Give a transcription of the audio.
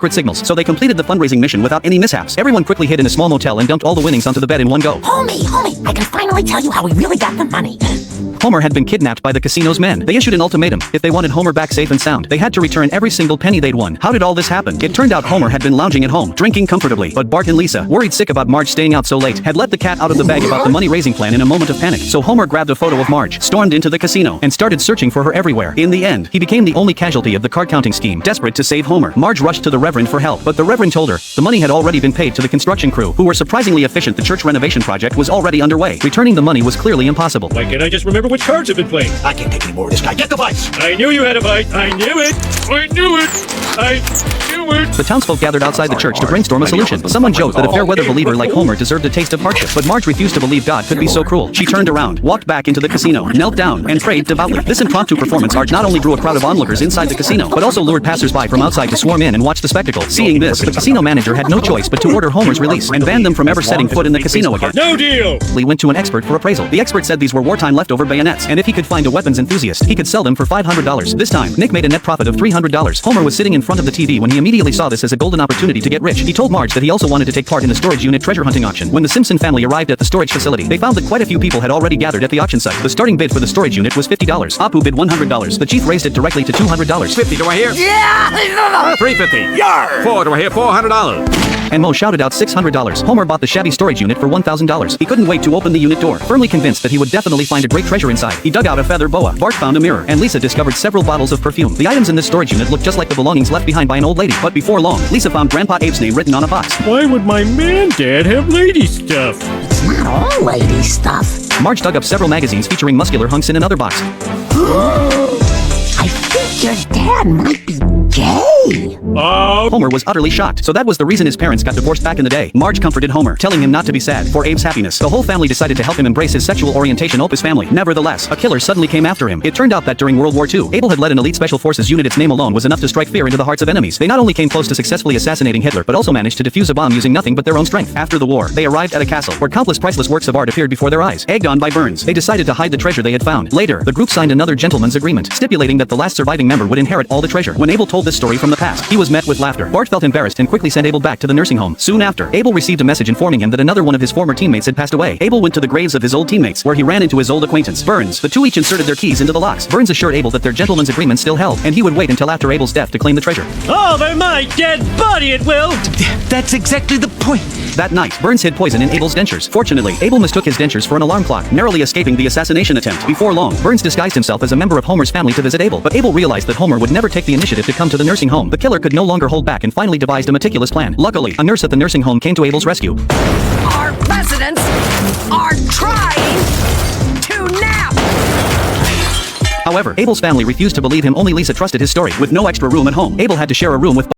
secret signals, so they completed the fundraising mission without any mishaps. Everyone quickly hid in a small motel and dumped all the winnings onto the bed in one go. Homie, I can finally tell you how we really got the money. Homer had been kidnapped by the casino's men. They issued an ultimatum. If they wanted Homer back safe and sound, they had to return every single penny they'd won. How did all this happen? It turned out Homer had been lounging at home, drinking comfortably. But Bart and Lisa, worried sick about Marge staying out so late, had let the cat out of the bag about the money-raising plan in a moment of panic. So Homer grabbed a photo of Marge, stormed into the casino, and started searching for her everywhere. In the end, he became the only casualty of the card-counting scheme. Desperate to save Homer, Marge rushed to the Reverend for help, but the Reverend told her the money had already been paid to the construction crew, who were surprisingly efficient. The church renovation project was already underway. Returning the money was clearly impossible. Why can't I just remember which cards have been played? I can't take any more of this guy. Get the vice! I knew you had a bite. I knew it. I knew it. I knew it. The townsfolk gathered outside the church to brainstorm a solution. Someone joked that a fair-weather believer like Homer deserved a taste of hardship, but Marge refused to believe God could be so cruel. She turned around, walked back into the casino, knelt down, and prayed devoutly. This impromptu performance art not only drew a crowd of onlookers inside the casino, but also lured passers-by from outside to swarm in and watch the spectacle. Seeing this, the casino manager had no choice but to order Homer's release and ban them from ever setting foot in the casino again. No deal! Lee went to an expert for appraisal. The expert said these were wartime leftover bayonets, and if he could find a weapons enthusiast, he could sell them for $500. This time, Nick made a net profit of $300. Homer was sitting in front of the TV when he immediately saw this as a golden opportunity to get rich. He told Marge that he also wanted to take part in the storage unit treasure hunting auction. When the Simpson family arrived at the storage facility, they found that quite a few people had already gathered at the auction site. The starting bid for the storage unit was $50. Apu bid $100. The chief raised it directly to $200. 50, do I hear? Yeah! $350. Yar! 4, do I hear? $400. And Mo shouted out $600. Homer bought the shabby storage unit for $1,000. He couldn't wait to open the unit door. Firmly convinced that he would definitely find a great treasure inside, he dug out a feather boa. Bart found a mirror, and Lisa discovered several bottles of perfume. The items in this storage unit looked just like the belongings left behind by an old lady. But before long, Lisa found Grandpa Abe's name written on a box. Why would my man-dad have lady stuff? It's not all lady stuff. Marge dug up several magazines featuring muscular hunks in another box. I think your dad might be gay. Homer was utterly shocked. So that was the reason his parents got divorced back in the day. Marge comforted Homer, telling him not to be sad for Abe's happiness. The whole family decided to help him embrace his sexual orientation. Opus family. Nevertheless, a killer suddenly came after him. It turned out that during World War II, Abel had led an elite special forces unit. Its name alone was enough to strike fear into the hearts of enemies. They not only came close to successfully assassinating Hitler, but also managed to defuse a bomb using nothing but their own strength. After the war, they arrived at a castle where countless priceless works of art appeared before their eyes. Egged on by Burns, they decided to hide the treasure they had found. Later, the group signed another gentleman's agreement, stipulating that the last surviving member would inherit all the treasure. When Abel told this story from the past, he was met with laughter. Bart felt embarrassed and quickly sent Abel back to the nursing home. Soon after, Abel received a message informing him that another one of his former teammates had passed away. Abel went to the graves of his old teammates, where he ran into his old acquaintance, Burns. The two each inserted their keys into the locks. Burns assured Abel that their gentleman's agreement still held, and he would wait until after Abel's death to claim the treasure. Over my dead body it will! That's exactly the point. That night, Burns hid poison in Abel's dentures. Fortunately, Abel mistook his dentures for an alarm clock, narrowly escaping the assassination attempt. Before long, Burns disguised himself as a member of Homer's family to visit Abel, but Abel realized that Homer would never take the initiative to come to the nursing home. The killer could no longer hold back and finally devised a meticulous plan. Luckily, a nurse at the nursing home came to Abel's rescue. Our residents are trying to nap. However, Abel's family refused to believe him. Only Lisa trusted his story. With no extra room at home, Abel had to share a room with